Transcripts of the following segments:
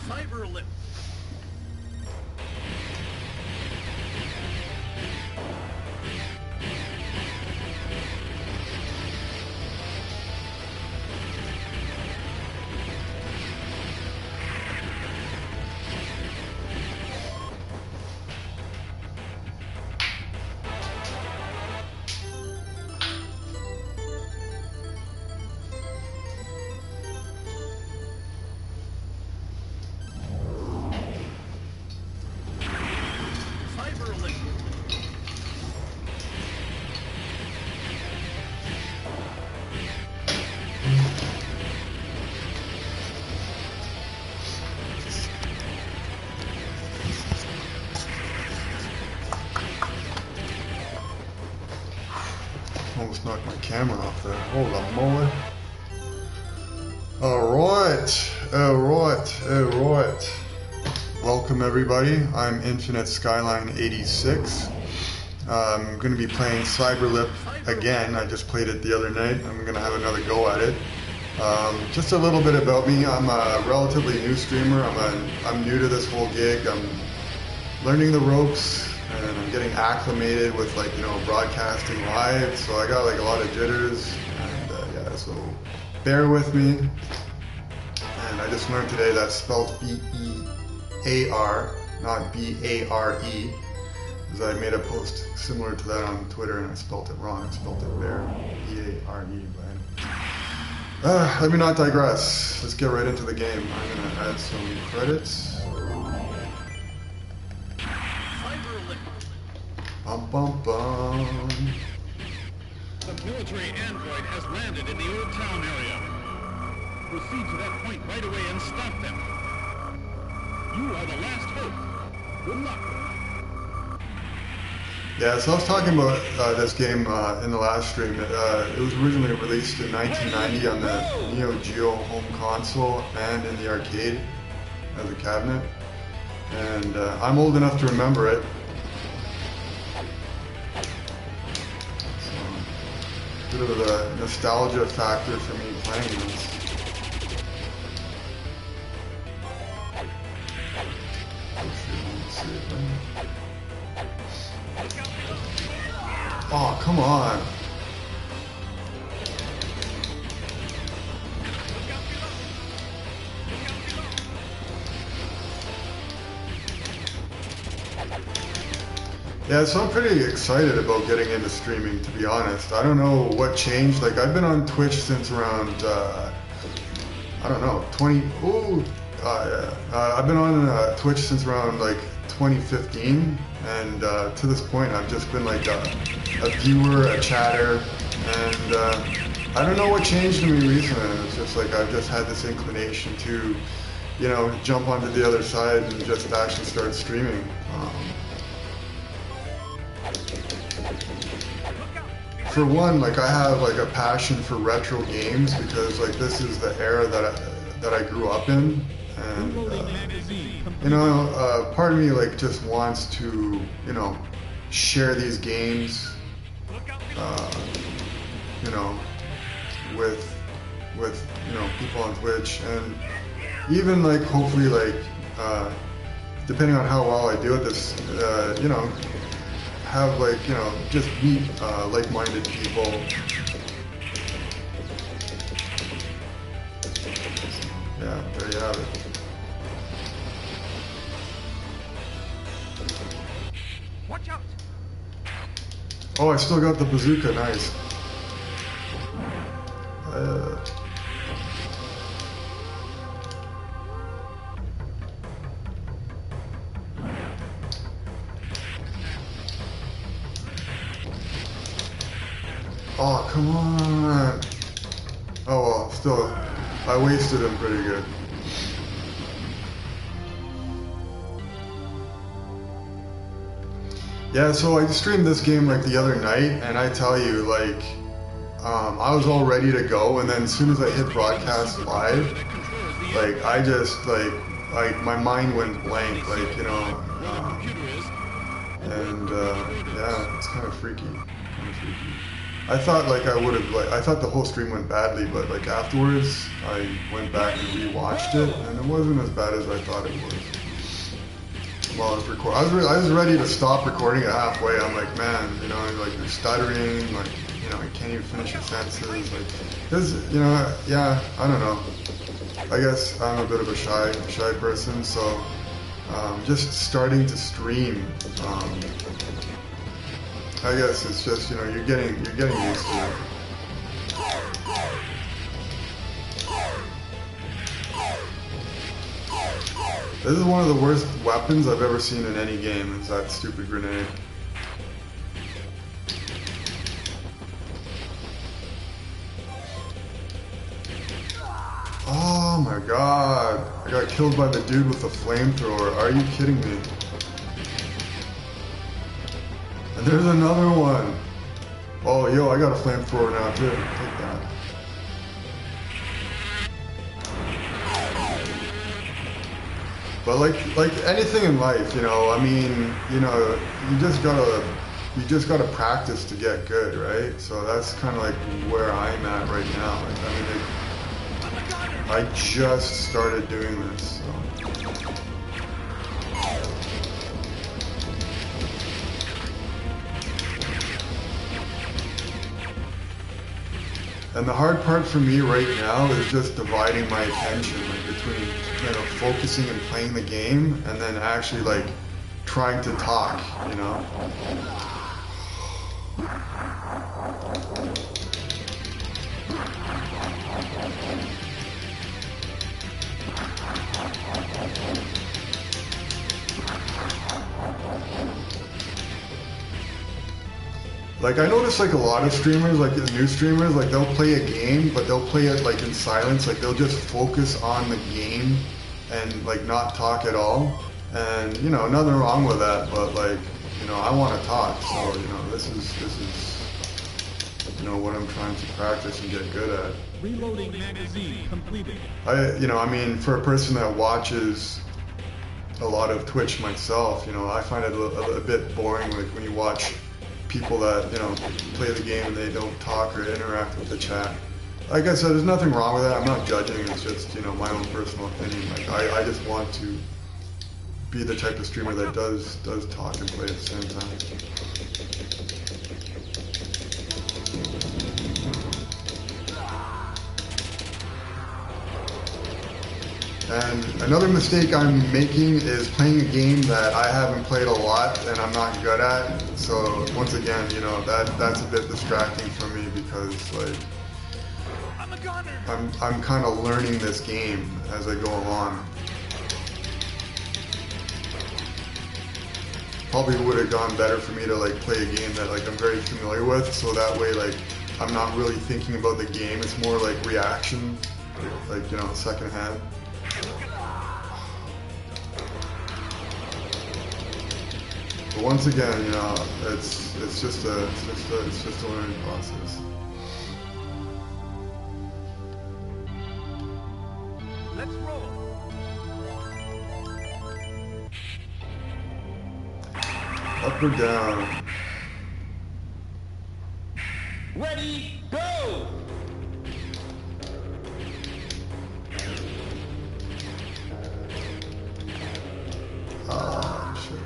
Cyberlip. Almost knocked my camera off there. Holy moly. Alright. Welcome everybody. I'm Infinite Skyline 86. I'm going to be playing Cyberlip again. I just played it the other night. I'm going to have another go at it. Just a little bit about me. I'm a relatively new streamer. I'm new to this whole gig. I'm learning the ropes and I'm getting acclimated with broadcasting live. So I got a lot of jitters and yeah, so bear with me. And I just learned today that's spelled B-E-A-R, not B-A-R-E. Because I made a post similar to that on Twitter and I spelled it wrong. I spelled it bear, B-A-R-E. But let me not digress. Let's get right into the game. I'm going to add some credits. Bum bum bum. The military android has landed in the old town area. Proceed to that point right away and stop them. You are the last hope. Good luck. Yeah, so I was talking about this game in the last stream. It was originally released in 1990 on the Neo Geo home console and in the arcade as a cabinet. And I'm old enough to remember it. So, bit of a nostalgia factor for me playing this. Oh, come on. Yeah, so I'm pretty excited about getting into streaming, to be honest. I don't know what changed. I've been on Twitch since around, I don't know, I've been on Twitch since around 2015, and to this point I've just been a viewer, a chatter, and I don't know what changed in me recently. It's just I've just had this inclination to, jump onto the other side and just actually start streaming. For one, I have a passion for retro games because this is the era that I grew up in. And, part of me just wants to, share these games, with people on Twitch, and even hopefully depending on how well I do at this, have just meet like-minded people. Yeah, there you have it. Watch out! Oh, I still got the bazooka, nice. Oh, come on. Oh well, still, I wasted him pretty good. Yeah, so I streamed this game the other night, and I tell you, I was all ready to go, and then as soon as I hit broadcast live, I just, my mind went blank, and yeah, it's kind of freaky, I thought like I would have like I thought the whole stream went badly, but like afterwards I went back and rewatched it, and it wasn't as bad as I thought it was. While I was recording, I was ready to stop recording it halfway. I'm like, man, you know, like you're stuttering, like you know, you can't even finish your sentences, like, cause you know, yeah, I don't know. I guess I'm a bit of a shy person, so just starting to stream. I guess it's just, you know, you're getting used to it. This is one of the worst weapons I've ever seen in any game, is that stupid grenade. Oh my god, I got killed by the dude with the flamethrower. Are you kidding me? And there's another one. Oh, yo, I got a flamethrower now too. Take that. But like anything in life, you know, I mean, you know, you just gotta practice to get good, right? So that's kind of like where I'm at right now. Like, I mean, I just started doing this. So. And the hard part for me right now is just dividing my attention, like between, you know, focusing and playing the game, and then actually like trying to talk, you know. Like I notice like a lot of streamers, like new streamers, like they'll play a game, but they'll play it like in silence, like they'll just focus on the game and like not talk at all. And you know, nothing wrong with that, but like, you know, I want to talk, so you know, this is you know what I'm trying to practice and get good at. Reloading magazine completed. You know, I mean, for a person that watches a lot of Twitch myself, you know, I find it a bit boring, like when you watch people that, you know, play the game and they don't talk or interact with the chat. Like I said, there's nothing wrong with that. I'm not judging. It's just, you know, my own personal opinion. Like I just want to be the type of streamer that does talk and play at the same time. And another mistake I'm making is playing a game that I haven't played a lot and I'm not good at. So once again, you know, that's a bit distracting for me because like I'm kind of learning this game as I go along. Probably would have gone better for me to like play a game that like I'm very familiar with, so that way like I'm not really thinking about the game. It's more like reaction, like you know, second hand. But once again, you know, it's just a learning process. Let's roll. Up or down? Ready, go! Oh, shit.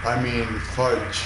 I mean, fudge.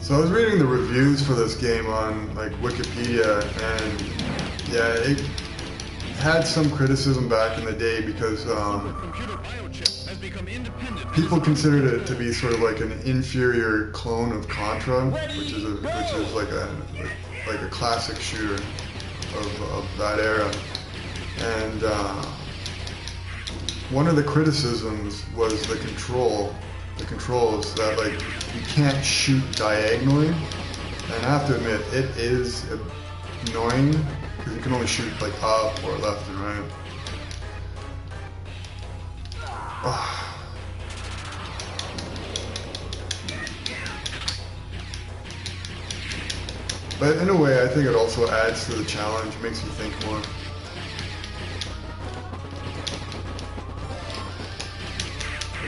So I was reading the reviews for this game on like Wikipedia, and yeah, it had some criticism back in the day because people considered it to be sort of like an inferior clone of Contra, which is like a classic shooter of that era, and one of the criticisms was the controls that like you can't shoot diagonally, and I have to admit it is annoying because you can only shoot like up or left and right. But in a way, I think it also adds to the challenge, makes you think more.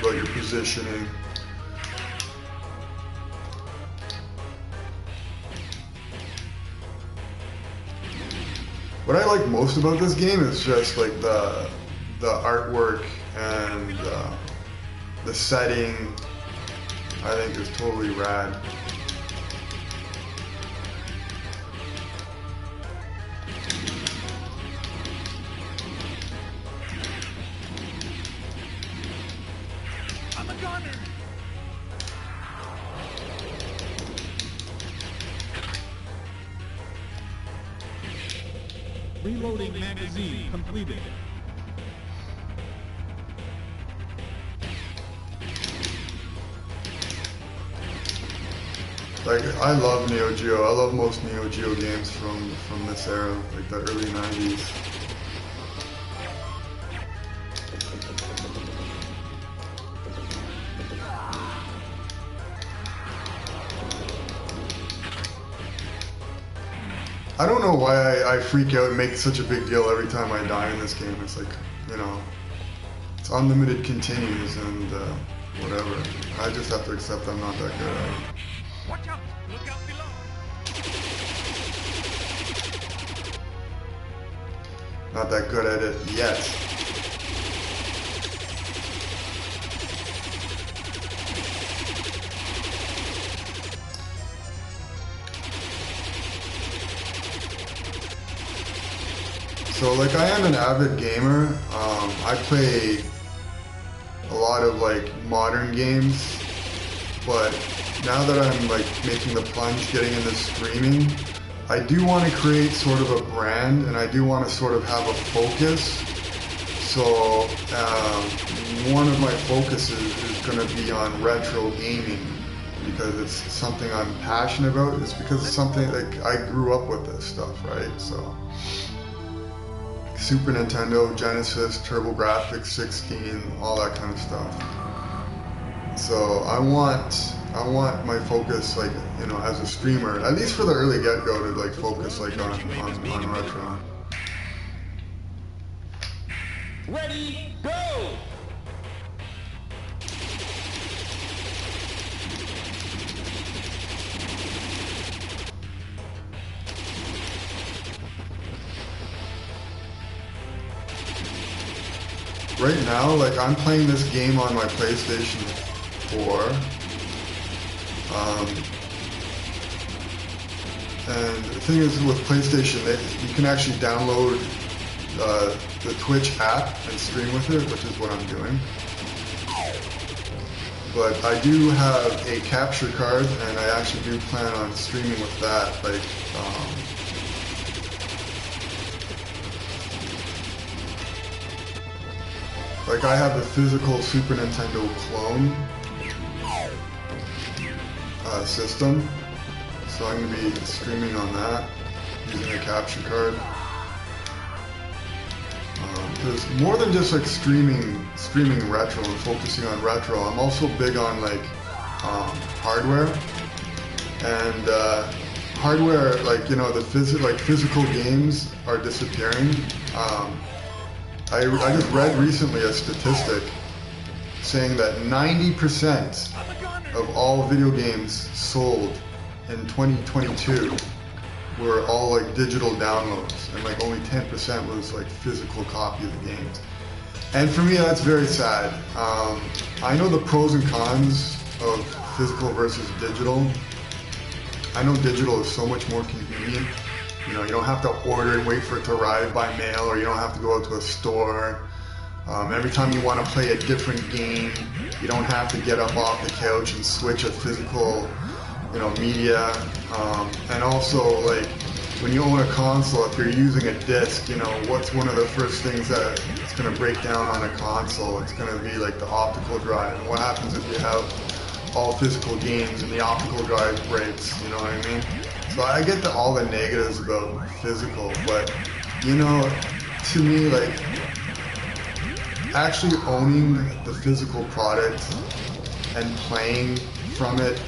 About your positioning. What I like most about this game is just like the artwork and the setting. I think is totally rad. I'm a gunner. Reloading magazine completed. Like, I love Neo Geo. I love most Neo Geo games from this era, like the early 90s. I don't know why I freak out and make such a big deal every time I die in this game. It's like, you know, it's unlimited continues and whatever. I just have to accept I'm not that good at it. Watch out! Look out below! Not that good at it yet. So like I am an avid gamer. I play a lot of like modern games, but now that I'm like making the plunge, getting into streaming, I do want to create sort of a brand, and I do want to sort of have a focus. So one of my focuses is going to be on retro gaming because it's something I'm passionate about. It's because it's something like I grew up with this stuff, right? So Super Nintendo, Genesis, TurboGrafx 16, all that kind of stuff. So I want my focus, like, you know, as a streamer, at least for the early get-go, to like focus like on retro. Ready, go! Right now, like, I'm playing this game on my PlayStation 4. And the thing is with PlayStation, you can actually download the Twitch app and stream with it, which is what I'm doing. But I do have a capture card, and I actually do plan on streaming with that. Like I have the physical Super Nintendo clone system, so I'm going to be streaming on that using a capture card. Because more than just like streaming retro and focusing on retro, I'm also big on like hardware and hardware. Like, you know, the physical games are disappearing. I just read recently a statistic saying that 90% of all video games sold in 2022 were all like digital downloads, and like only 10% was like physical copy of the games. And for me, that's very sad. I know the pros and cons of physical versus digital. I know digital is so much more convenient. You know, you don't have to order and wait for it to arrive by mail, or you don't have to go out to a store. Every time you want to play a different game, you don't have to get up off the couch and switch a physical, you know, media. And also, like, when you own a console, if you're using a disc, you know, what's one of the first things that it's going to break down on a console? It's going to be like the optical drive. And what happens if you have all physical games and the optical drive breaks, you know what I mean? So I get all the negatives about physical, but, you know, to me, like, actually owning the physical product and playing from it,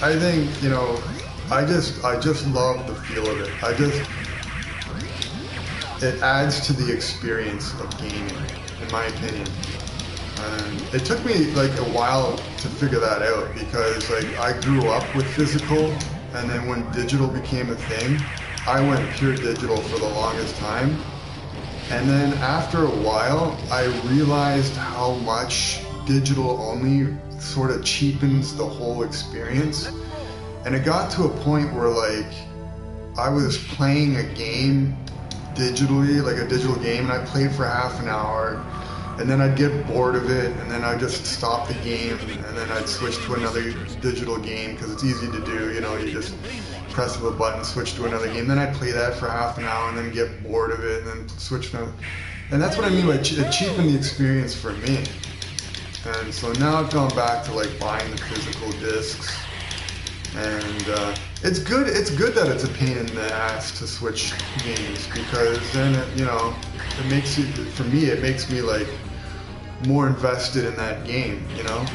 I think, you know, I just love the feel of it. It adds to the experience of gaming, in my opinion. And it took me like a while to figure that out because like I grew up with physical, and then when digital became a thing, I went pure digital for the longest time. And then after a while, I realized how much digital only sort of cheapens the whole experience. And it got to a point where like I was playing a game digitally, like a digital game, and I played for half an hour, and then I'd get bored of it, and then I'd just stop the game, and then I'd switch to another digital game because it's easy to do, you know, you just press a button, switch to another game, then I'd play that for half an hour and then get bored of it and then switch to another. And that's what I mean by it cheapened the experience for me. And so now I've gone back to like buying the physical discs. And it's good that it's a pain in the ass to switch games because then it, you know, it makes you, for me, it makes me like more invested in that game, you know.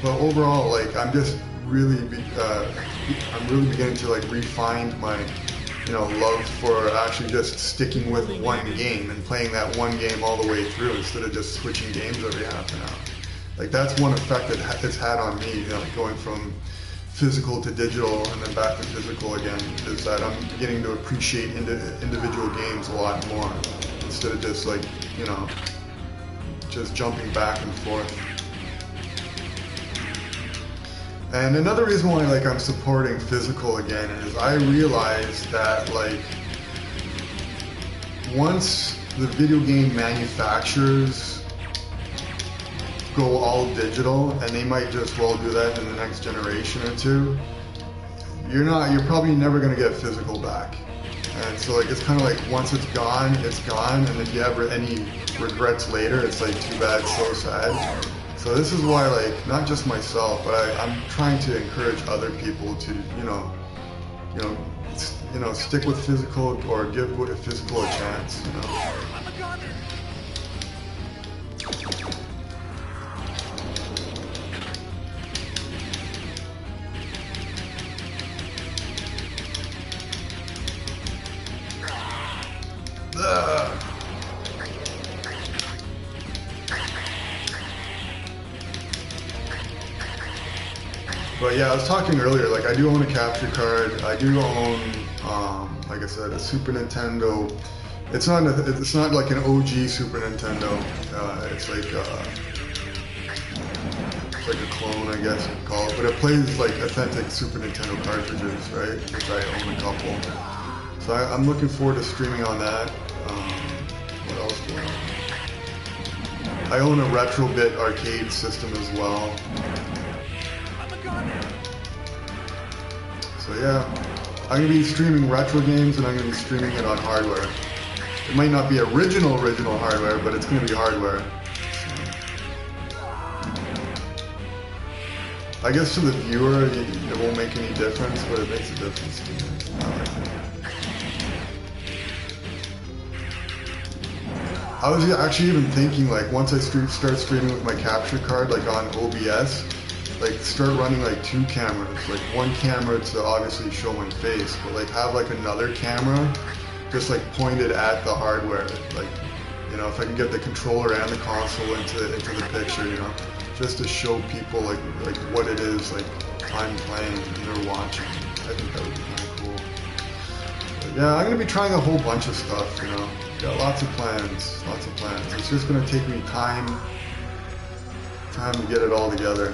But overall, like I'm just really, I'm really beginning to like refine my, you know, love for actually just sticking with one game and playing that one game all the way through instead of just switching games every half an hour. Like that's one effect that it's had on me, you know, going from physical to digital and then back to physical again, is that I'm beginning to appreciate individual games a lot more instead of just like, you know, just jumping back and forth. And another reason why like I'm supporting physical again is I realized that like once the video game manufacturers go all digital, and they might just well do that in the next generation or two, you're probably never going to get physical back. And so like it's kind of like once it's gone, and if you have any regrets later, it's like too bad, so sad. So this is why like not just myself, but I'm trying to encourage other people to stick with physical or give physical a chance, you know. But yeah, I was talking earlier, like I do own a capture card. I do own, like I said, a Super Nintendo. It's not like an OG Super Nintendo. It's like a clone, I guess you'd call it. But it plays like authentic Super Nintendo cartridges, right? Which I own a couple. So I'm looking forward to streaming on that. What else do I own? I own a Retrobit arcade system as well. So yeah, I'm going to be streaming retro games and I'm going to be streaming it on hardware. It might not be original hardware, but it's going to be hardware. So, I guess to the viewer, it won't make any difference, but it makes a difference to me. I was actually even thinking, like, once I start streaming with my capture card, like on OBS, like start running like two cameras, like one camera to obviously show my face, but like have like another camera just like pointed at the hardware, like, you know, if I can get the controller and the console into the picture, you know, just to show people like what it is like I'm playing and they're watching. I think that would be kind of cool. But yeah, I'm gonna be trying a whole bunch of stuff, you know. Got lots of plans. It's just gonna take me time to get it all together.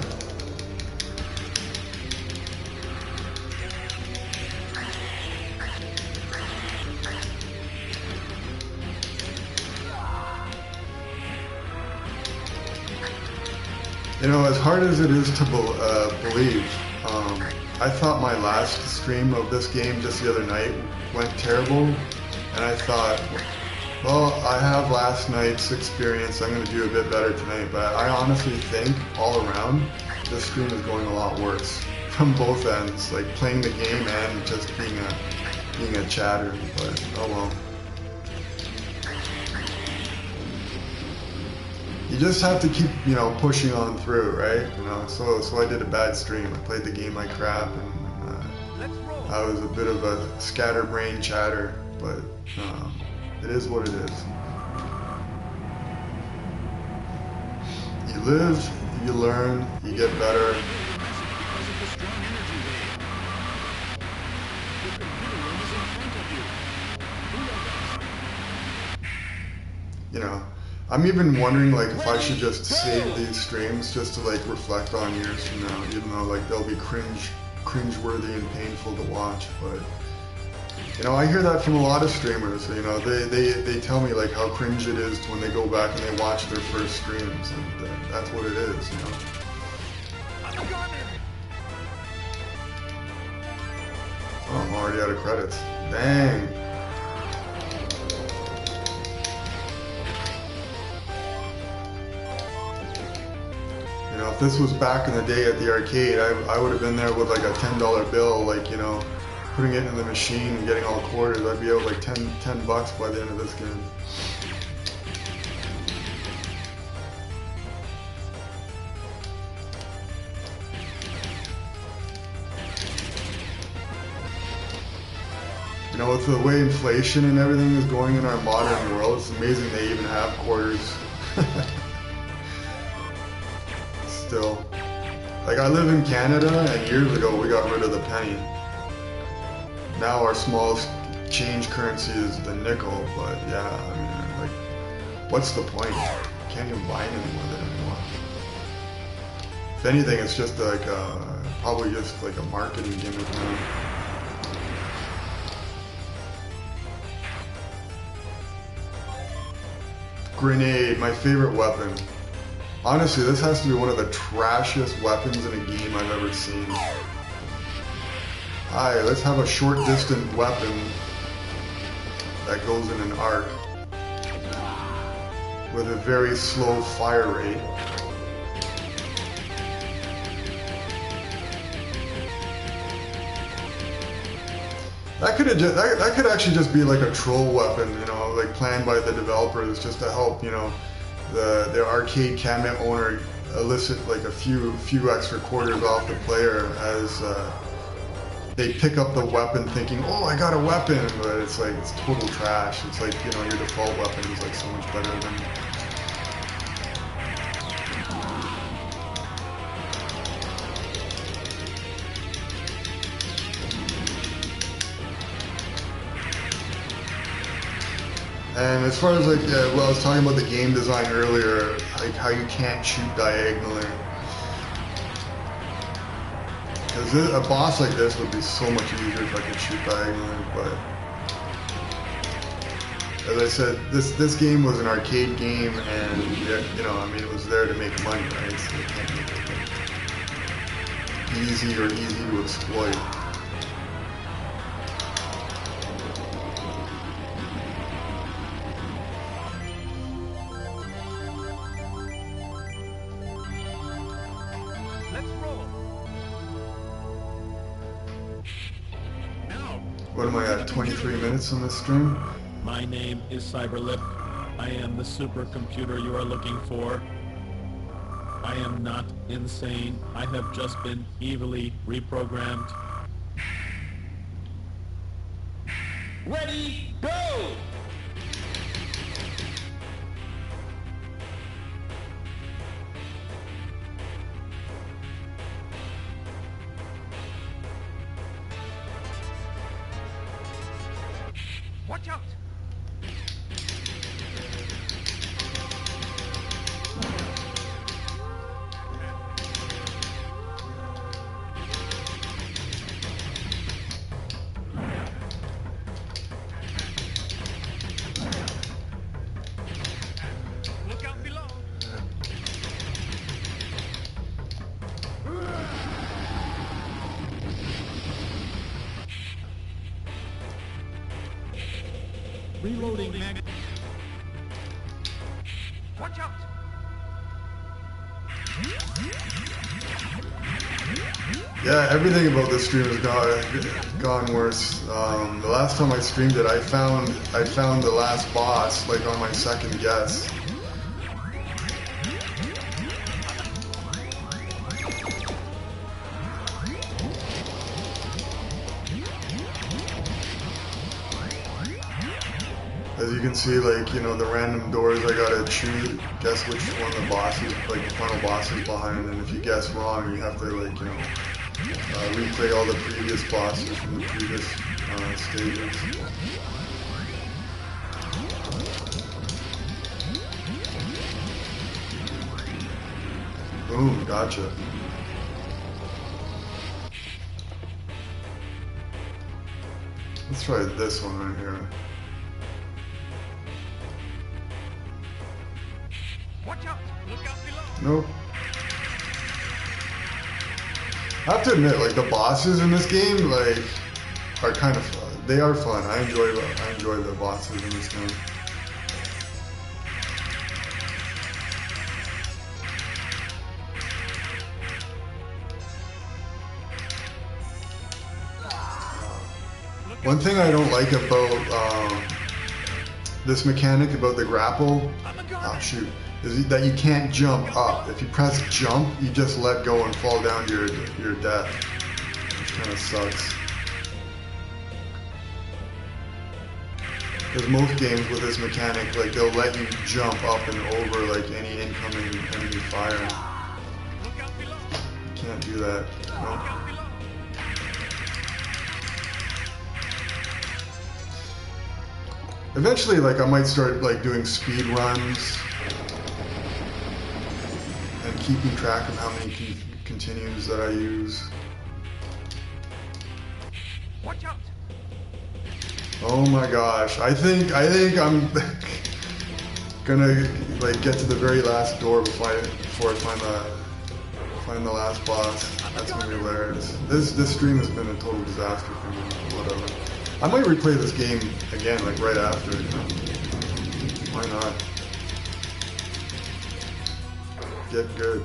You know, as hard as it is to believe, I thought my last stream of this game just the other night went terrible, and I thought, well, I have last night's experience, I'm going to do a bit better tonight, but I honestly think, all around, this stream is going a lot worse. From both ends, like playing the game and just being a chatter, but oh well. You just have to keep, you know, pushing on through, right? You know, so I did a bad stream. I played the game like crap, and I was a bit of a scatterbrain chatter, but it is what it is. You live, you learn, you get better. You know, I'm even wondering like if I should just save these streams just to like reflect on years from now, even though like they'll be cringeworthy and painful to watch. But you know, I hear that from a lot of streamers. You know, they tell me like how cringe it is when they go back and they watch their first streams, and that's what it is. You know. Oh, I'm already out of credits. Dang. You know, if this was back in the day at the arcade, I would have been there with like a $10 bill, like, you know, putting it in the machine and getting all quarters. I'd be out like 10 bucks by the end of this game. You know, with the way inflation and everything is going in our modern world, it's amazing they even have quarters. Still. Like, I live in Canada, and years ago we got rid of the penny. Now our smallest change currency is the nickel, but yeah, I mean, like, what's the point? You can't even buy anything with it anymore. If anything, it's just like, probably just like a marketing gimmick now. Grenade, my favorite weapon. Honestly, this has to be one of the trashiest weapons in a game I've ever seen. Hi, let's have a short distance weapon that goes in an arc with a very slow fire rate. That could actually just be like a troll weapon, you know, like planned by the developers just to help, you know, the arcade cabinet owner elicit like a few extra quarters off the player as they pick up the weapon thinking, oh, I got a weapon, but it's like, it's total trash. It's like, you know, your default weapon is like so much better than... And as far as like, well, I was talking about the game design earlier, like how you can't shoot diagonally. Because a boss like this would be so much easier if I could shoot diagonally, but... As I said, this game was an arcade game, and, you know, I mean, it was there to make money, right? So you can't make it like, easy to exploit. What am I at, 23 minutes on this stream? My name is Cyberlip. I am the supercomputer you are looking for. I am not insane. I have just been evilly reprogrammed. Ready, go! Watch out! Look out below! Reloading mag. Watch out! Yeah, everything about this stream has gone worse. The last time I streamed it, I found the last boss like on my second guess. As you can see, like, you know, the random doors, I gotta choose, guess which one the boss is, like the final boss is behind, and if you guess wrong, you have to, like, you know, replay all the previous bosses from the previous stages. Boom, gotcha. Let's try this one right here. Watch out! Look out below! Nope. I have to admit, like, the bosses in this game, like, are kind of fun. They are fun. I enjoy the bosses in this game. One thing I don't like about this mechanic, about the grapple, is that you can't jump up. If you press jump, you just let go and fall down to your death, which kind of sucks. Because most games with this mechanic, like, they'll let you jump up and over like any incoming enemy fire. You can't do that. Nope. Eventually, like, I might start like doing speed runs and keeping track of how many continues that I use. Watch out! Oh my gosh! I think I'm gonna like get to the very last door before I find the last boss. That's gonna be hilarious. This stream has been a total disaster for me. Whatever. I might replay this game again, like right after. You know? Why not? Get good.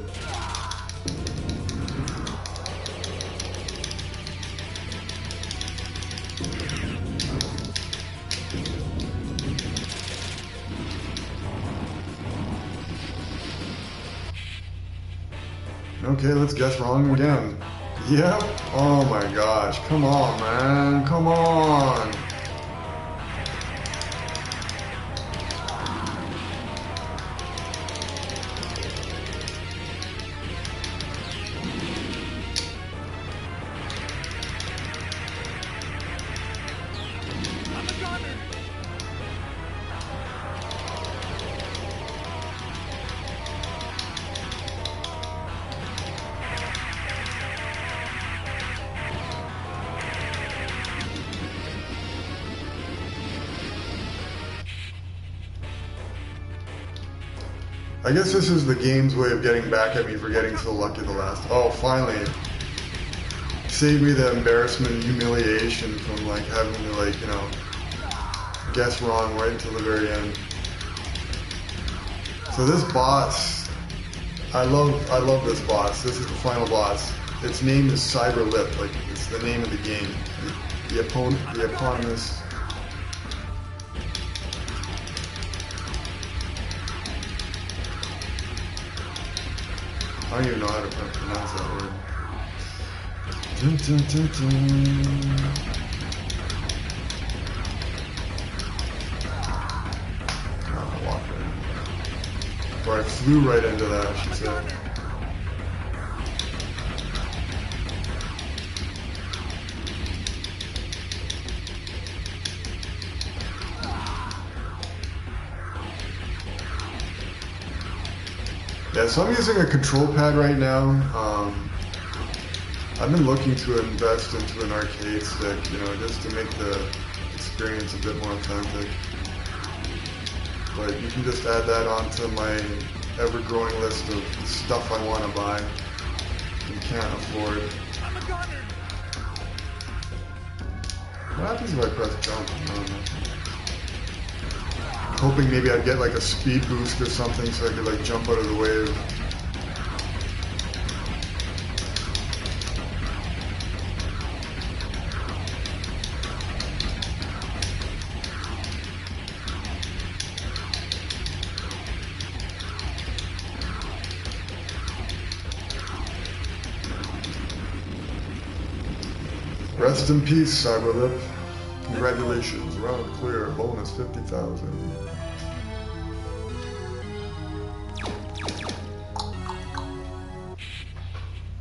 Okay, let's guess wrong again. Yep. Oh my gosh. Come on, man. Come on. I guess this is the game's way of getting back at me for getting so lucky the last. Oh, finally. Save me the embarrassment and humiliation from like having to like, you know, guess wrong right until the very end. So this boss, I love this boss. This is the final boss. Its name is Cyber Lip, like it's the name of the game. The eponymous. I don't even know how to pronounce that word. Dun, dun, dun, dun. Oh, I walked right in. Or I flew right into that, I should say. Yeah, so I'm using a control pad right now. I've been looking to invest into an arcade stick, you know, just to make the experience a bit more authentic. But you can just add that onto my ever-growing list of stuff I want to buy and can't afford. What happens if I press jump? I don't know. Hoping maybe I'd get like a speed boost or something so I could like jump out of the wave. Rest in peace, Cyberlip. Congratulations, round clear, bonus 50,000.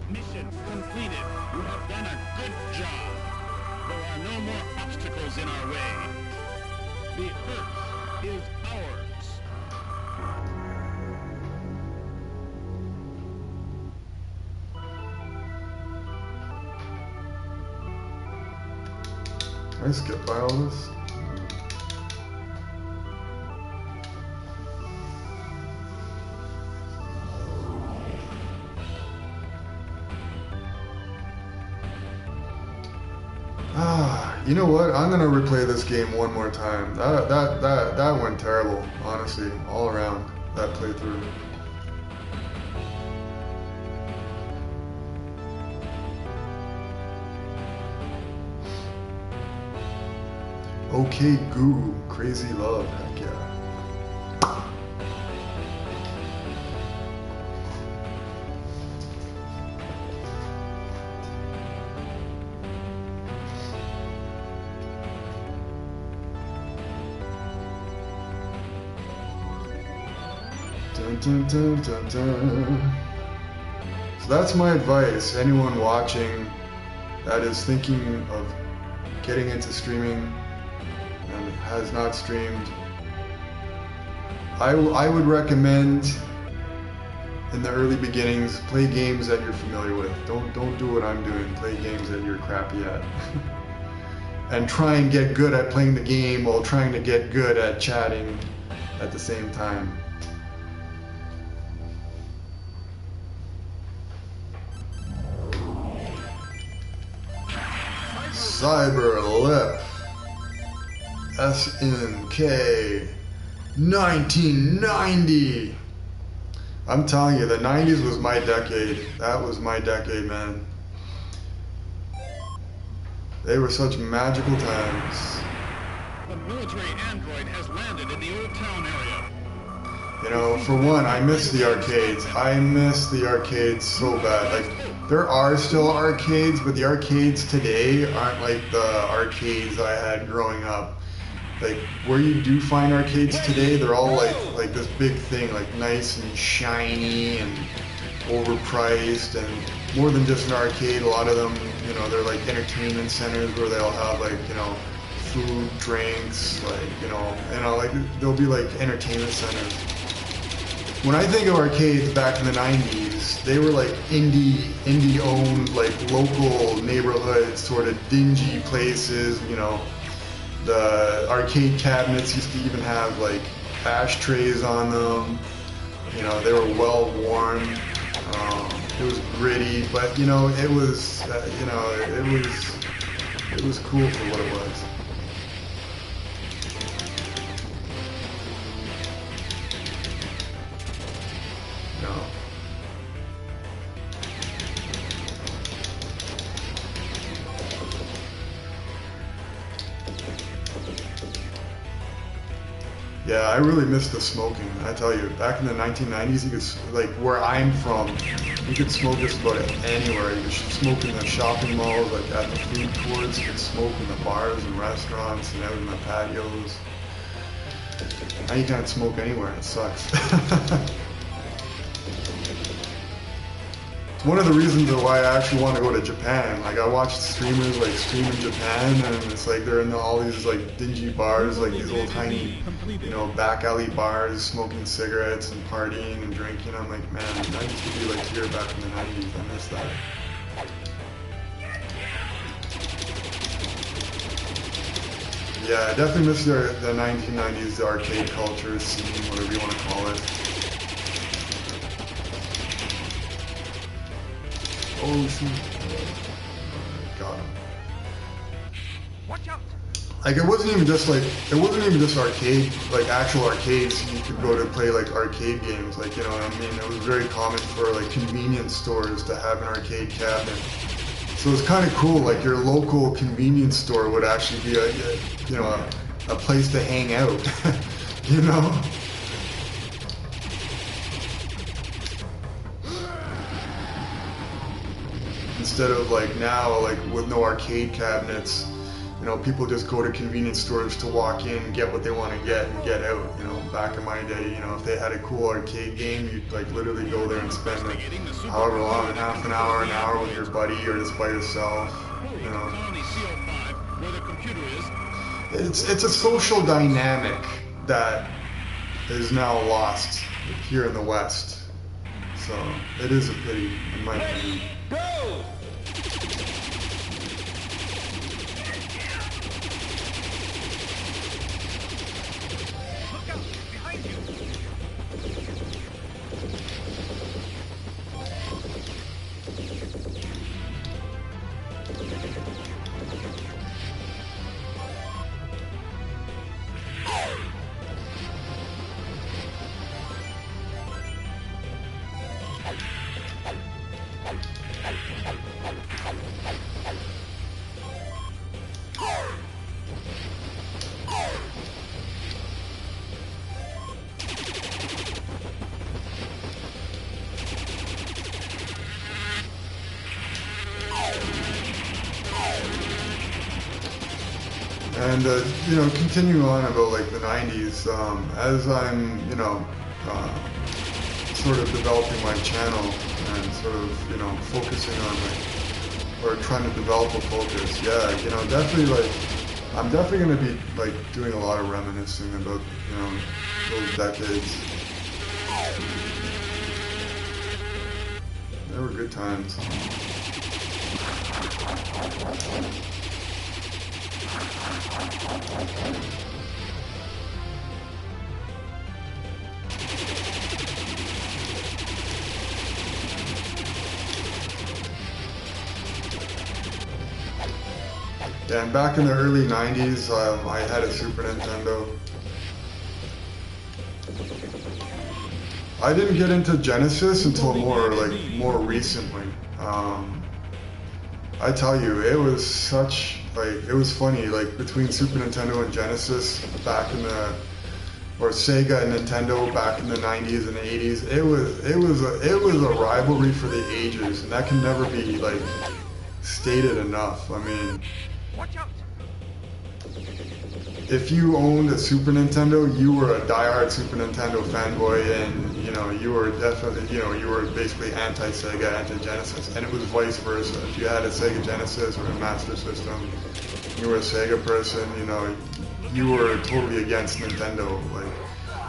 Mission completed. You have done a good job. There are no more obstacles in our way. The Earth is ours. Can I skip by all this? You know what? I'm gonna replay this game one more time. That went terrible, honestly, all around that playthrough. Okay, Goo, crazy love, heck yeah. Dun, dun, dun, dun, dun. So that's my advice. Anyone watching that is thinking of getting into streaming and has not streamed, I would recommend in the early beginnings, play games that you're familiar with. Don't do what I'm doing. Play games that you're crappy at. And try and get good at playing the game while trying to get good at chatting at the same time. Cyberlip SNK 1990. I'm telling you, the 90s was my decade. That was my decade, man. They were such magical times. The military android has landed in the old town area. You know, for one, I miss the arcades. I miss the arcades so bad. Like, there are still arcades, but the arcades today aren't like the arcades I had growing up. Like, where you do find arcades today, they're all like this big thing, like nice and shiny and overpriced, and more than just an arcade. A lot of them, you know, they're like entertainment centers where they'll have like, you know, food, drinks, like, you know, like they'll be like entertainment centers. When I think of arcades back in the 90s, they were like indie owned, like local neighborhood sort of dingy places, you know. The arcade cabinets used to even have like ashtrays on them. You know, they were well worn. It was gritty, but you know, it was it was cool for what it was. No. Yeah, I really miss the smoking. I tell you, back in the 1990s, you could, like, where I'm from, you could smoke just about anywhere. You could smoke in the shopping malls, like at the food courts. You could smoke in the bars and restaurants and out in the patios. Now you can't smoke anywhere. It sucks. It's one of the reasons why I actually want to go to Japan. Like, I watched streamers like stream in Japan, and it's like they're in all these like dingy bars, like these little tiny, you know, back alley bars, smoking cigarettes and partying and drinking. I'm like, man, that used to be like here back in the 90s. I miss that. Yeah, I definitely miss the 1990s arcade culture scene, whatever you want to call it. Oh shoot. Got him. Watch out! like it wasn't even just arcade, like actual arcades. You could go to play like arcade games, like, you know what I mean. It was very common for like convenience stores to have an arcade cabinet. So it's kind of cool. Like your local convenience store would actually be a place to hang out, you know. Instead of like now, like with no arcade cabinets, you know, people just go to convenience stores to walk in, get what they want to get, and get out. You know, back in my day, you know, if they had a cool arcade game, you'd like literally go there and spend like, however long, half an hour with your buddy or just by yourself. You know, it's a social dynamic that is now lost here in the West. So it is a pity, in my opinion. Go! Look out! Behind you! And you know, continuing on about like the 90s, as I'm, you know, sort of developing my channel and sort of, you know, focusing on like, or trying to develop a focus, yeah, you know, definitely like, I'm definitely going to be like doing a lot of reminiscing about, you know, those decades. They were good times. Yeah, and back in the early 90s, I had a Super Nintendo. I didn't get into Genesis until more recently. I tell you, it was such, like, it was funny, like, between Super Nintendo and Genesis back in the, or Sega and Nintendo back in the 90s and 80s, it was a rivalry for the ages, and that can never be, like, stated enough. I mean, Watch out! if you owned a Super Nintendo, you were a diehard Super Nintendo fanboy, and, you know, you were definitely, you know, you were basically anti-Sega, anti-Genesis, and it was vice versa. If you had a Sega Genesis or a Master System, you were a Sega person, you know, you were totally against Nintendo. Like,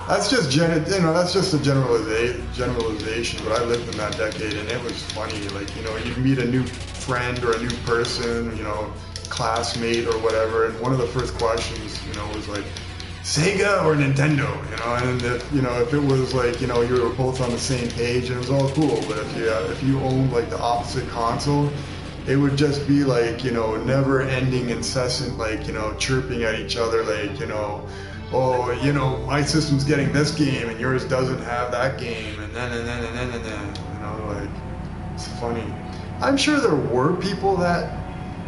that's just that's just a generalization, but I lived in that decade, and it was funny. Like, you know, you'd meet a new friend or a new person, you know, classmate or whatever, and one of the first questions, you know, was like, Sega or Nintendo, you know, and if it was like, you know, you were both on the same page, it was all cool. But if you owned like the opposite console, it would just be like, you know, never ending, incessant, like, you know, chirping at each other, like, you know, oh, you know, my system's getting this game and yours doesn't have that game, and then, you know, like, it's funny. I'm sure there were people that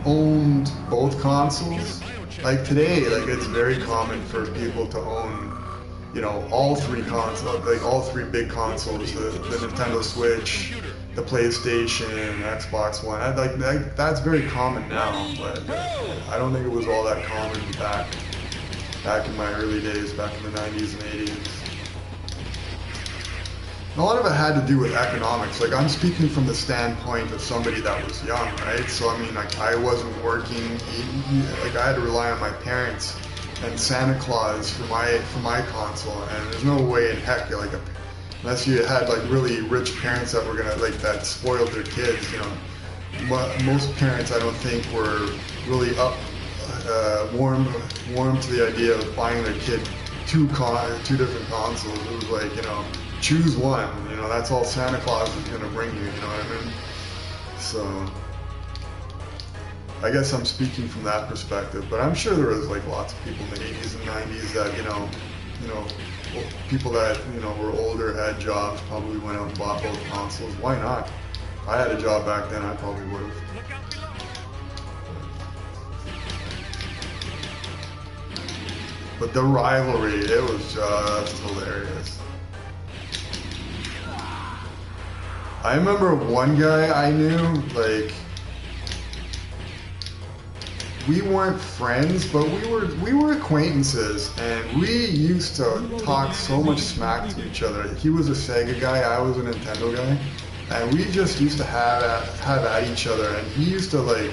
owned both consoles. Like today, like, it's very common for people to own, you know, all three consoles, like all three big consoles, the Nintendo Switch, the PlayStation, Xbox One. That's very common now, but I don't think it was all that common back in my early days, back in the 90s and 80s. A lot of it had to do with economics. Like, I'm speaking from the standpoint of somebody that was young, right? So, I mean, like, I wasn't working. Like, I had to rely on my parents and Santa Claus for my console. And there's no way in heck, like, unless you had, like, really rich parents that were gonna, like, that spoiled their kids, you know. Most parents, I don't think, were really warm to the idea of buying their kid two different consoles. It was like, you know, choose one, you know, that's all Santa Claus is going to bring you, you know what I mean? So, I guess I'm speaking from that perspective, but I'm sure there was like lots of people in the 80s and 90s that, people that, were older, had jobs, probably went out and bought both consoles. Why not? If I had a job back then, I probably would have. Look out below. But the rivalry, it was just hilarious. I remember one guy I knew, like, we weren't friends, but we were acquaintances, and we used to talk so much smack to each other. He was a Sega guy, I was a Nintendo guy, and we just used to have at each other. And he used to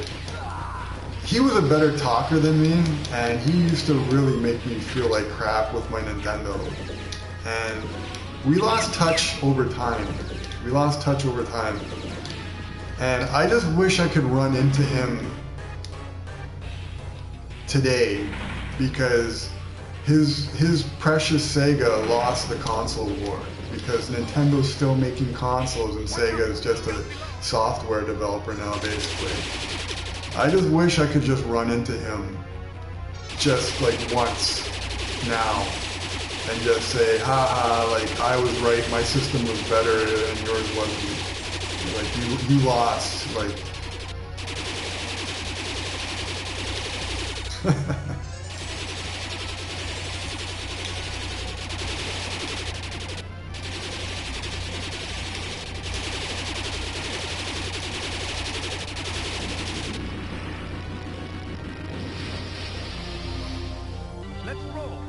he was a better talker than me, and he used to really make me feel like crap with my Nintendo. And we lost touch over time. And I just wish I could run into him today, because his precious Sega lost the console war, because Nintendo's still making consoles and Sega is just a software developer now, basically. I just wish I could just run into him just like once now and just say, haha, like, I was right, my system was better and yours wasn't. Like, you lost, like. Let's roll.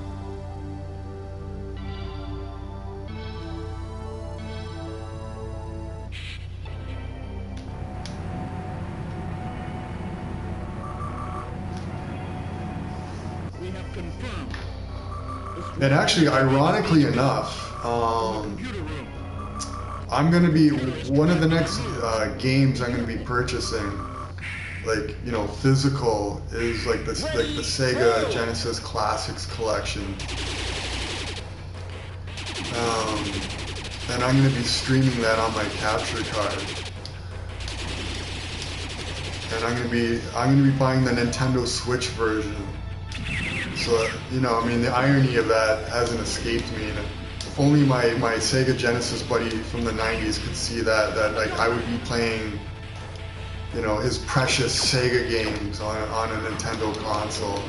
We have confirmed. And actually, ironically enough, Computer room. I'm gonna be one of the next games I'm gonna be purchasing, like, physical, is like the Sega Genesis Classics collection. And I'm gonna be streaming that on my capture card. And I'm gonna be buying the Nintendo Switch version. So, the irony of that hasn't escaped me. And if only my Sega Genesis buddy from the 90s could see that like I would be playing, his precious Sega games on a Nintendo console.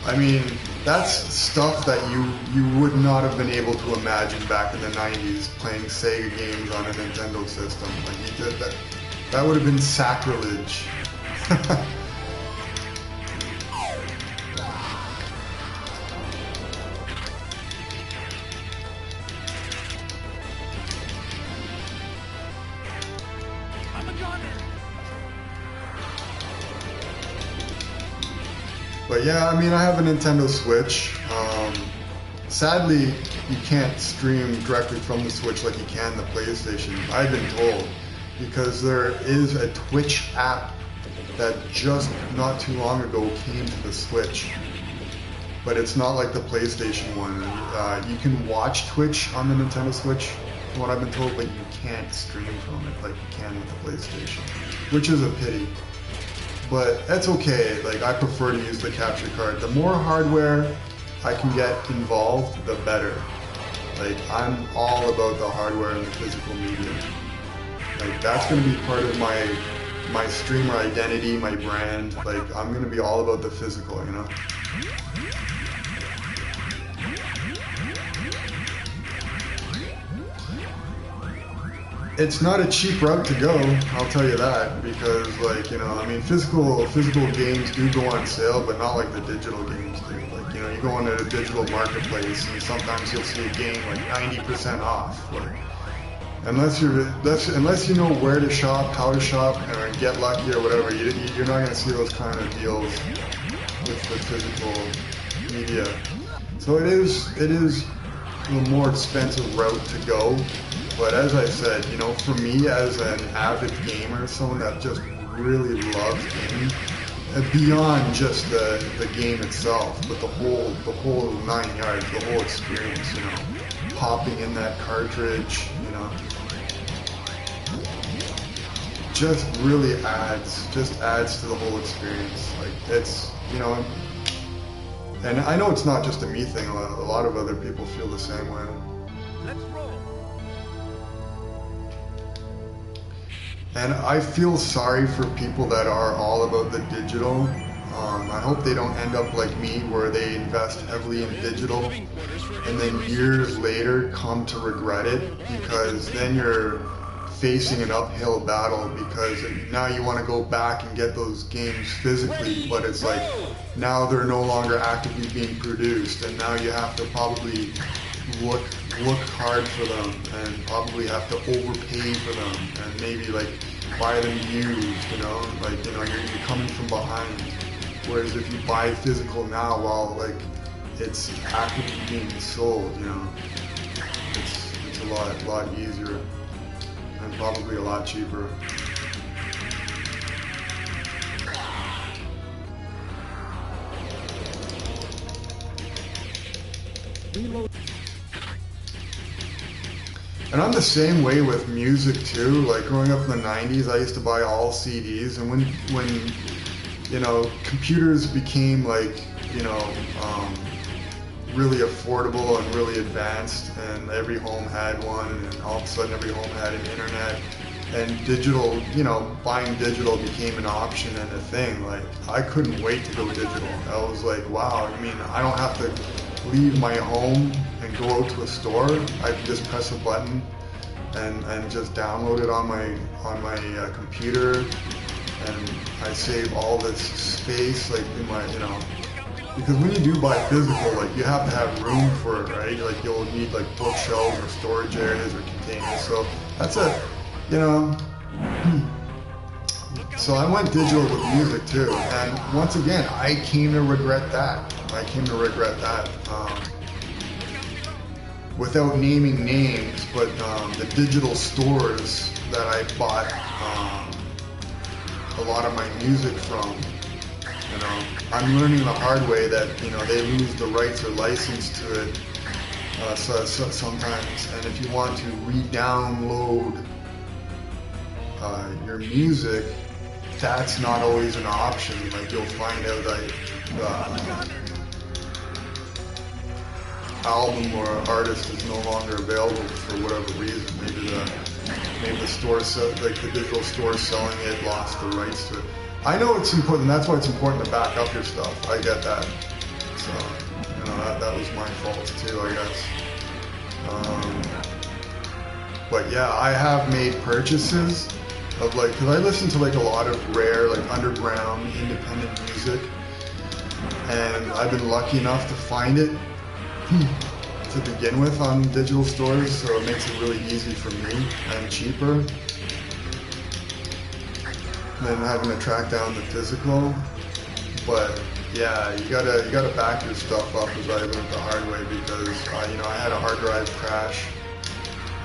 I mean, that's stuff that you would not have been able to imagine back in the 90s, playing Sega games on a Nintendo system. Like, he did that. That would have been sacrilege. I'm a gunner. But yeah, I mean, I have a Nintendo Switch. Sadly, you can't stream directly from the Switch like you can the PlayStation, I've been told, because there is a Twitch app that just not too long ago came to the Switch. But it's not like the PlayStation one. You can watch Twitch on the Nintendo Switch, from what I've been told, but you can't stream from it like you can with the PlayStation, which is a pity. But that's okay. Like, I prefer to use the capture card. The more hardware I can get involved, the better. Like, I'm all about the hardware and the physical medium. Like, that's going to be part of my streamer identity, my brand. Like, I'm going to be all about the physical, It's not a cheap route to go, I'll tell you that, because, like, physical games do go on sale, but not like the digital games do. Like, you go into a digital marketplace and sometimes you'll see a game like 90% off. Like, unless you know where to shop, how to shop, or get lucky or whatever, you're not going to see those kind of deals with the physical media. So it is a more expensive route to go. But as I said, for me as an avid gamer, someone that just really loves gaming, beyond just the game itself, but the whole 9 yards, the whole experience, popping in that cartridge, just really adds to the whole experience. Like, it's, you know, and I know it's not just a me thing. A lot of other people feel the same way. Let's roll. And I feel sorry for people that are all about the digital. I hope they don't end up like me, where they invest heavily in digital and then years later come to regret it, because then you're facing an uphill battle, because now you want to go back and get those games physically, but it's like now they're no longer actively being produced, and now you have to probably look hard for them, and probably have to overpay for them, and maybe like buy them used, you know, like, you know, you're coming from behind. Whereas if you buy physical now, while like it's actively being sold, you know, it's a lot easier and probably a lot cheaper. And I'm the same way with music too. Like growing up in the 90s, I used to buy all CDs, and when you know, computers became like, you know, really affordable and really advanced, and every home had one, and all of a sudden every home had an internet, and digital, you know, buying digital became an option and a thing. Like, I couldn't wait to go digital. I was like, wow, I mean, I don't have to leave my home and go out to a store. I can just press a button and just download it on my computer, and I save all this space, like in my, you know, because when you do buy physical, like you have to have room for it, right? Like you'll need like bookshelves or storage areas or containers. So that's a, you know, so I went digital with music too. And once again, I came to regret that. Without naming names, but the digital stores that I bought a lot of my music from, you know, I'm learning the hard way that, you know, they lose the rights or license to it so sometimes, and if you want to re-download your music, that's not always an option. Like, you'll find out that the album or artist is no longer available for whatever reason. Maybe the store, like the digital store selling it, lost the rights to it. I know it's important. That's why it's important to back up your stuff. I get that. So, you know, that was my fault too, I guess. But yeah, I have made purchases of like, because I listen to like a lot of rare, like underground, independent music, and I've been lucky enough to find it to begin with on digital stores, so it makes it really easy for me and cheaper than having to track down the physical. But yeah, you gotta back your stuff up, as I learned the hard way, because you know, I had a hard drive crash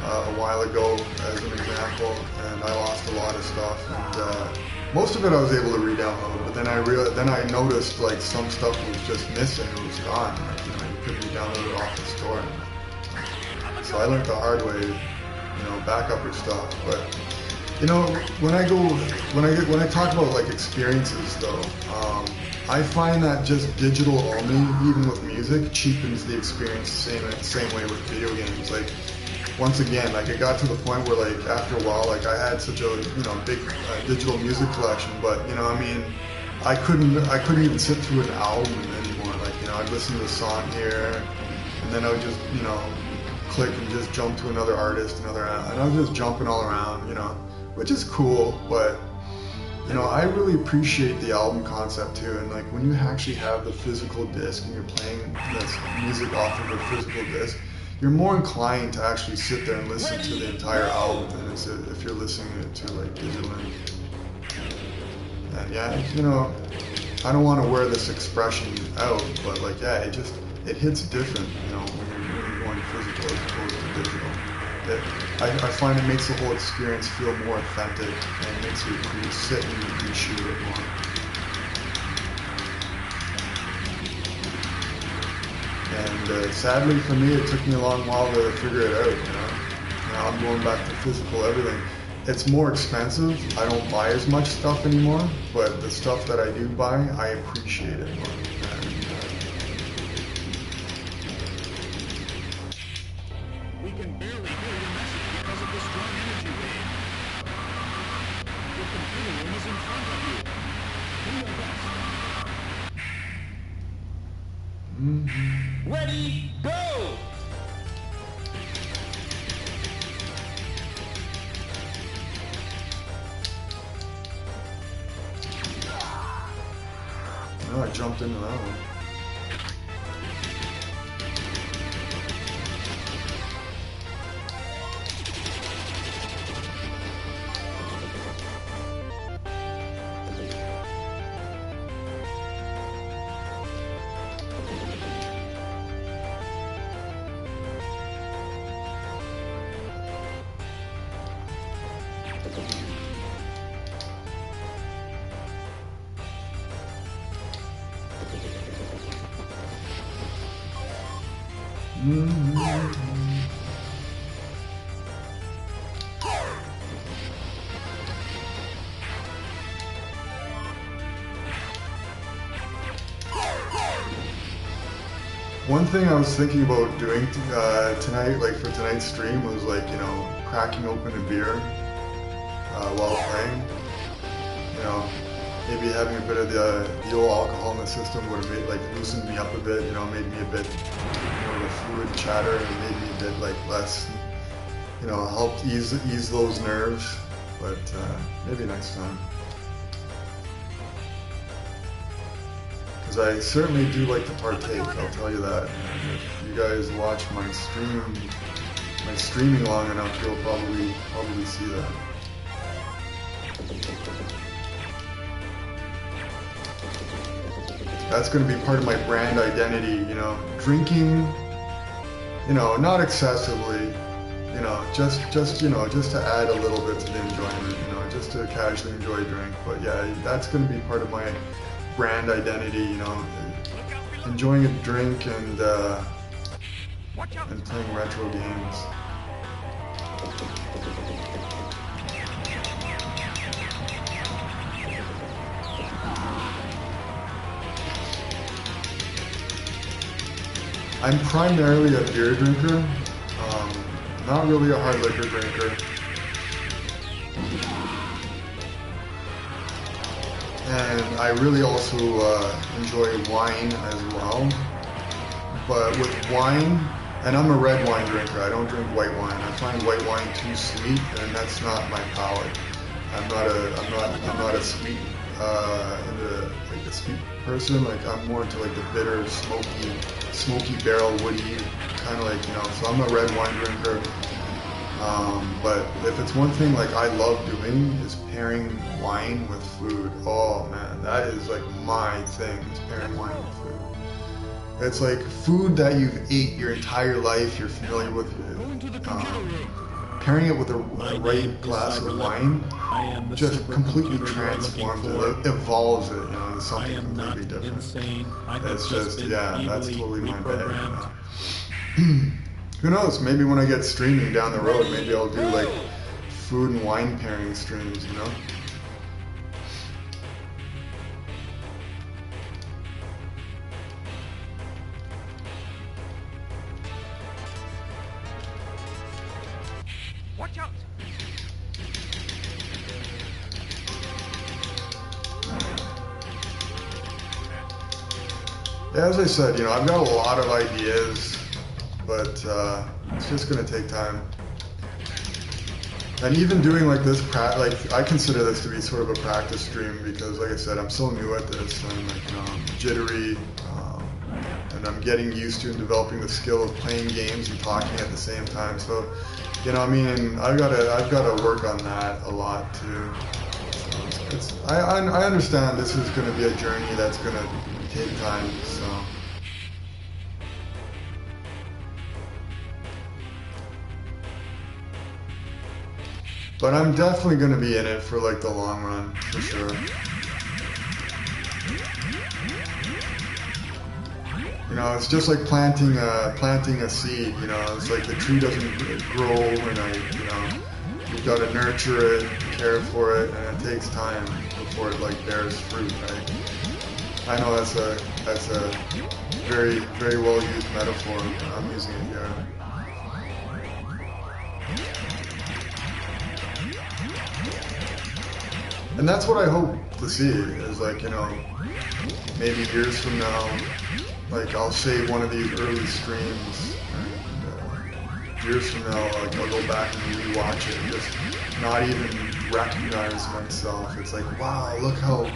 a while ago as an example, and I lost a lot of stuff, and most of it I was able to re-download, but then I noticed like some stuff was just missing, it was gone. Like, you know, you couldn't re-download it off the store. So I learned the hard way, you know, back up your stuff. But you know, when I talk about like experiences though, I find that just digital only, even with music, cheapens the experience the same way with video games. Like, once again, like it got to the point where like after a while, like I had such a, you know, big digital music collection, but you know, I mean, I couldn't even sit through an album anymore. Like, you know, I'd listen to a song here, and then I would just, you know, click and just jump to another artist, and I was just jumping all around, you know, which is cool, but you know, I really appreciate the album concept too. And like when you actually have the physical disc and you're playing this music off of a physical disc, you're more inclined to actually sit there and listen to the entire album than if you're listening to like digitally. And yeah, you know, I don't want to wear this expression out, but like, yeah, it hits different, you know, when you're going physical as opposed to digital. I find it makes the whole experience feel more authentic, and it makes you sit and appreciate it more. And sadly for me, it took me a long while to figure it out, you know. Now I'm going back to physical everything. it's more expensive. I don't buy as much stuff anymore, but the stuff that I do buy, I appreciate it more. We can barely hear your message because of the strong energy wave. Your computer room is in front of you. Do your best. Ready, go! Oh, I jumped into that one. One thing I was thinking about doing tonight, like for tonight's stream, was like, you know, cracking open a beer while playing. You know, maybe having a bit of the old alcohol in the system would have made, like, loosened me up a bit, you know, made me a bit more of a fluid chatter and made me a bit like less, you know, helped ease those nerves. But maybe next time. Because I certainly do like to partake, I'll tell you that. And if you guys watch my streaming long enough, you'll probably see that. That's going to be part of my brand identity, you know, drinking, you know, not excessively, you know, just to add a little bit to the enjoyment, you know, just to casually enjoy a drink. But yeah, that's going to be part of my brand identity, you know, enjoying a drink and playing retro games. I'm primarily a beer drinker, not really a hard liquor drinker. And I really also enjoy wine as well. But with wine, and I'm a red wine drinker, I don't drink white wine. I find white wine too sweet, and that's not my palate. I'm not a sweet, like a sweet person. Like I'm more into like the bitter, smoky barrel, woody, kind of like, you know. So I'm a red wine drinker. But if it's one thing like I love doing is pairing wine with food. Oh man, that is like my thing, is pairing wine with food. It's like food that you've ate your entire life, you're familiar with it. Pairing it with a right glass of wine just completely transforms it, evolves it, you know, into something completely different. It's just, yeah, that's totally my bag. Who knows, maybe when I get streaming down the road, maybe I'll do like food and wine pairing streams, you know? Watch out! Yeah, as I said, you know, I've got a lot of ideas, but it's just gonna take time. And even doing like this, like I consider this to be sort of a practice stream because, like I said, I'm so new at this. I'm like, you know, I'm jittery, and I'm getting used to and developing the skill of playing games and talking at the same time. So, you know, I mean, I've got to work on that a lot too. So I understand this is going to be a journey that's going to take time. So. But I'm definitely going to be in it for like the long run, for sure. You know, it's just like planting a seed. You know, it's like the tree doesn't grow overnight. You know, you gotta nurture it, care for it, and it takes time before it like bears fruit, right? I know that's a very, very well used metaphor. I'm using it here. And that's what I hope to see, is like, you know, maybe years from now, like I'll save one of these early streams, and years from now, like I'll go back and rewatch it and just not even recognize myself. It's like, wow, look how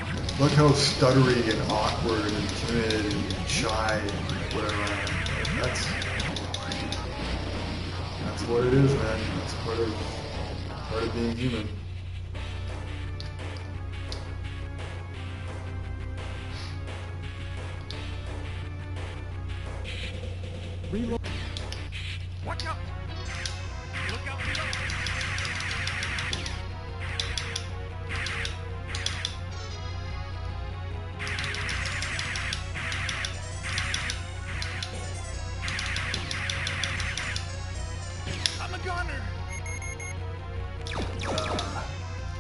stuttery and awkward and timid and shy and whatever I am. That's what it is, man. That's part of being human. Reload. Watch out! Look out below! I'm a gunner!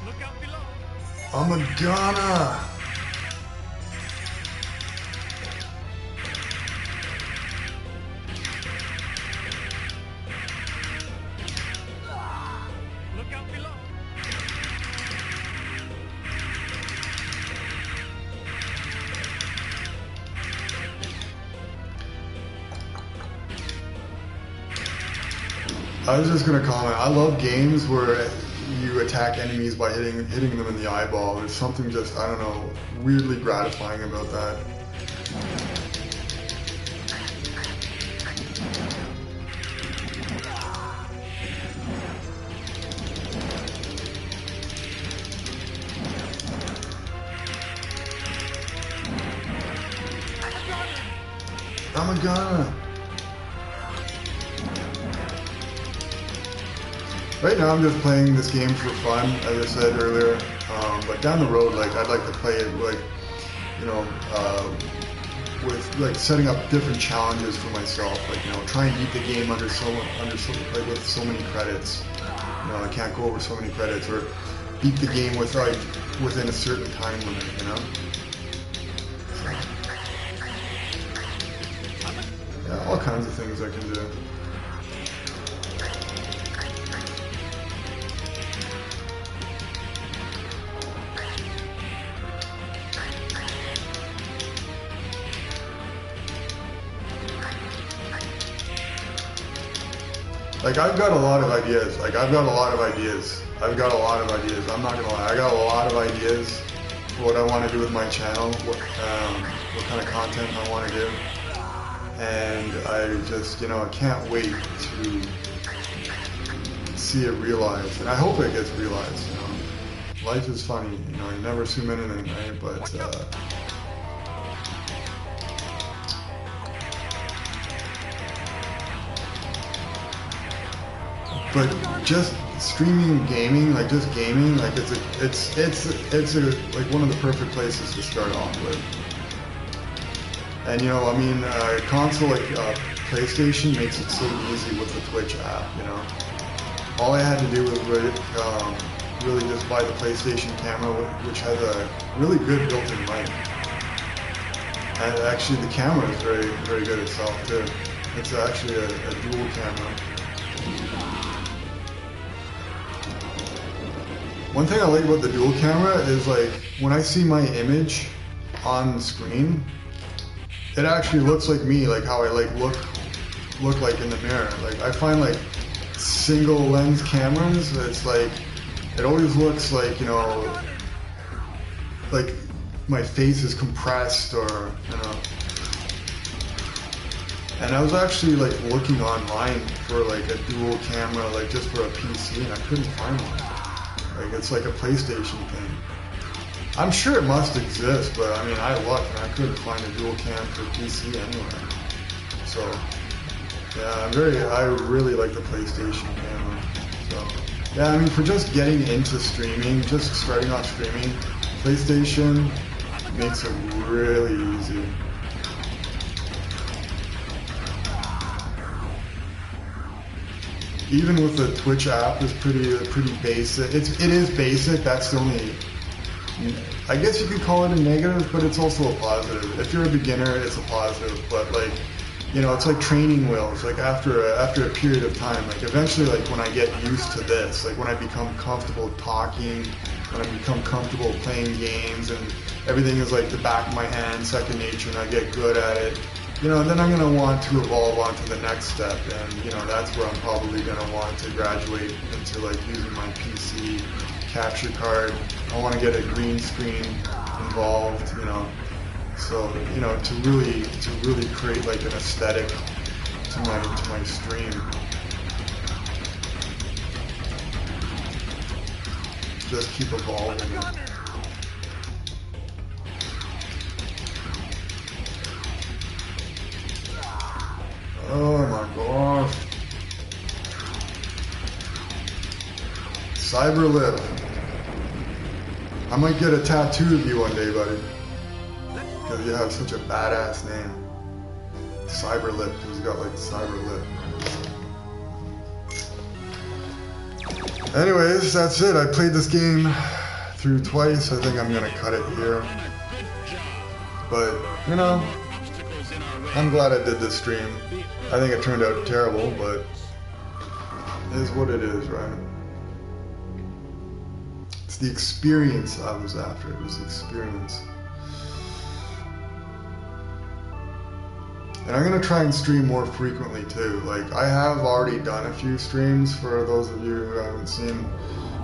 Look out below! I'm a gunner! Look out below! I was just gonna comment. I love games where you attack enemies by hitting them in the eyeball. There's something just, I don't know, weirdly gratifying about that. I'm a gunner. Right now I'm just playing this game for fun, as I said earlier, but down the road, like, I'd like to play it, like, you know, with, like, setting up different challenges for myself, like, you know, try and beat the game like, with so many credits, you know, I can't go over so many credits, or beat the game with, like, within a certain time limit, you know? Yeah, all kinds of things I can do. Like, I've got a lot of ideas. I'm not gonna lie. I got a lot of ideas for what I want to do with my channel, what kind of content I want to do. And I just, you know, I can't wait to see it realized. And I hope it gets realized, you know. Life is funny, you know, you never assume anything, right? But just streaming gaming, like just gaming, like it's like one of the perfect places to start off with. And you know, I mean, console like PlayStation makes it so easy with the Twitch app. You know, all I had to do was really just buy the PlayStation camera, which has a really good built-in mic. And actually, the camera is very, very good itself too. It's actually a dual camera. One thing I like about the dual camera is, like, when I see my image on the screen, it actually looks like me, like how I like look like in the mirror. Like, I find like single lens cameras, it's like, it always looks like, you know, like my face is compressed, or, you know. And I was actually like looking online for like a dual camera, like just for a PC, and I couldn't find one. Like, it's like a PlayStation thing. I'm sure it must exist, but I mean, I looked and I couldn't find a dual cam for PC anywhere. So, yeah, I really like the PlayStation camera. So, yeah, I mean, for just getting into streaming, just starting off streaming, PlayStation makes it really easy. even with the Twitch app, is pretty basic. It is basic. That's the only, I guess you could call it a negative, but it's also a positive. If you're a beginner, it's a positive. But like, you know, it's like training wheels. Like after a period of time, like eventually, like when I get used to this, like when I become comfortable talking, when I become comfortable playing games, and everything is like the back of my hand, second nature, and I get good at it, you know, then I'm going to want to evolve on to the next step, and, you know, that's where I'm probably going to want to graduate into, like, using my PC capture card. I want to get a green screen involved, you know, so, you know, to really create, like, an aesthetic to my stream. Just keep evolving. Oh my gosh. Cyberlip. I might get a tattoo of you one day, buddy. Because you have such a badass name. Cyberlip, because you got like Cyberlip. Anyways, that's it. I played this game through twice. I think I'm going to cut it here. But, you know, I'm glad I did this stream. I think it turned out terrible, but it is what it is, right? It's the experience I was after. It was the experience. And I'm going to try and stream more frequently too. Like, I have already done a few streams for those of you who haven't seen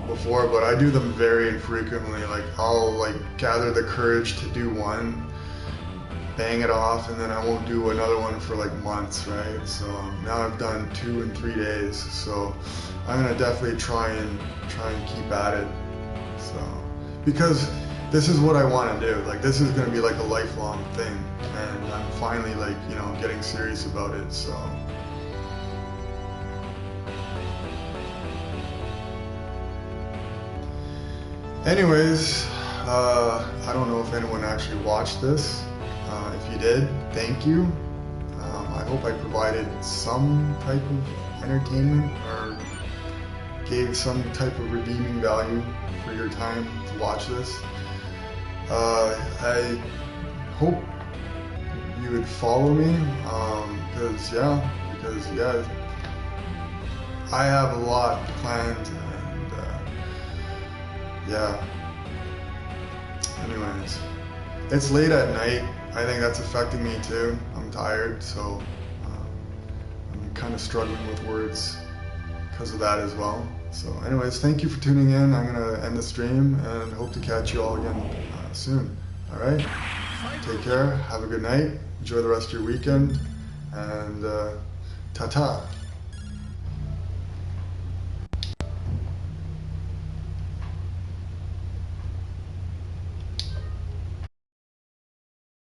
before, but I do them very infrequently. Like, I'll like gather the courage to do one, bang it off, and then I won't do another one for like months, right? So now I've done 2 and 3 days, so I'm gonna definitely try and keep at it. So because this is what I want to do. Like, this is gonna be like a lifelong thing, and I'm finally, like, you know, getting serious about it. So anyways, I don't know if anyone actually watched this. If you did, thank you. I hope I provided some type of entertainment or gave some type of redeeming value for your time to watch this. I hope you would follow me, because I have a lot planned, and yeah. Anyways, it's late at night. I think that's affecting me too. I'm tired, so I'm kind of struggling with words because of that as well. So anyways, thank you for tuning in. I'm going to end the stream and hope to catch you all again soon. All right? Take care. Have a good night. Enjoy the rest of your weekend. And ta-ta.